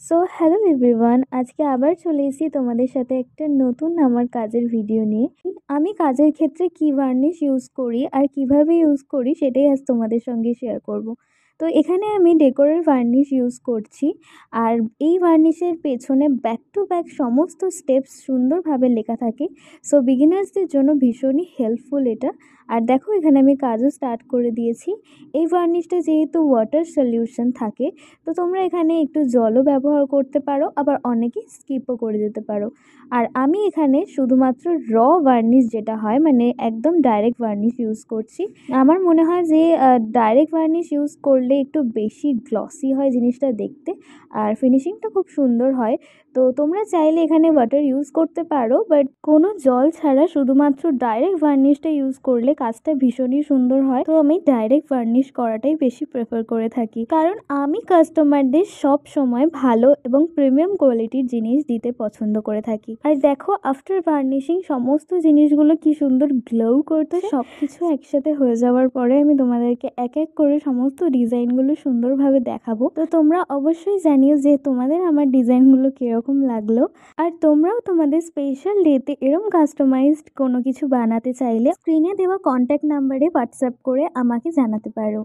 So hello everyone, আজকে আবার চলে এসেছি তোমাদের সাথে একটা নতুন আমার কাজের ভিডিও নিয়ে। আমি কাজের ক্ষেত্রে কি ভার্নিশ ইউজ করি আর কিভাবে ইউজ করি সেটাই আজ তোমাদের সঙ্গে শেয়ার করব। তো এখানে আমি ডেকোরের ভার্নিশ ইউজ করছি, আর এই ভার্নিশের পেছনে ব্যাক টু ব্যাক সমস্ত স্টেপস সুন্দরভাবে লেখা থাকে। সো বিগিনার্সদের জন্য ভীষণই হেল্পফুল এটা। আর দেখো এখানে আমি কাজও স্টার্ট করে দিয়েছি। এই ভার্নিশটা যেহেতু ওয়াটার সলিউশন থাকে, তো তোমরা এখানে একটু জলও ব্যবহার করতে পারো, আবার অনেকে স্কিপও করে যেতে পারো। আর আমি এখানে শুধুমাত্র র ভার্নিশ যেটা হয়, মানে একদম ডাইরেক্ট ভার্নিশ ইউজ করছি। আমার মনে হয় যে ডাইরেক্ট ভার্নিশ ইউজ করলে একটু বেশি গ্লসি হয় জিনিসটা দেখতে, আর ফিনিশিংটা খুব সুন্দর হয়। তো তোমরা চাইলে এখানে ওয়াটার ইউজ করতে পারো, বাট কোনো জল ছাড়া শুধুমাত্র ডাইরেক্ট ভার্নিশটা ইউজ করলে কাজটা ভীষণই সুন্দর হয়। তো আমি ডাইরেক্ট ভার্নিশ করাটাই বেশি প্রেফার করে থাকি, কারণ আমি কাস্টমারদের সব সময় ভালো এবং প্রিমিয়াম কোয়ালিটির জিনিস দিতে পছন্দ করে থাকি। আর দেখো আফটার ভার্নিশিং সমস্ত জিনিসগুলো কি সুন্দর গ্লো করতে। সব কিছু একসাথে হয়ে যাওয়ার পরে আমি তোমাদেরকে এক এক করে সমস্ত ডিজাইনগুলো সুন্দরভাবে দেখাবো। তো তোমরা অবশ্যই জানিও যে তোমাদের আমার ডিজাইনগুলো কিরকম লাগলো। আর তোমরাও তোমাদের স্পেশাল ডেতে এরকম কাস্টমাইজড কোনো কিছু বানাতে চাইলে স্ক্রিনে দেওয়া কন্ট্যাক্ট নাম্বারে হোয়াটসঅ্যাপ করে আমাকে জানাতে পারো।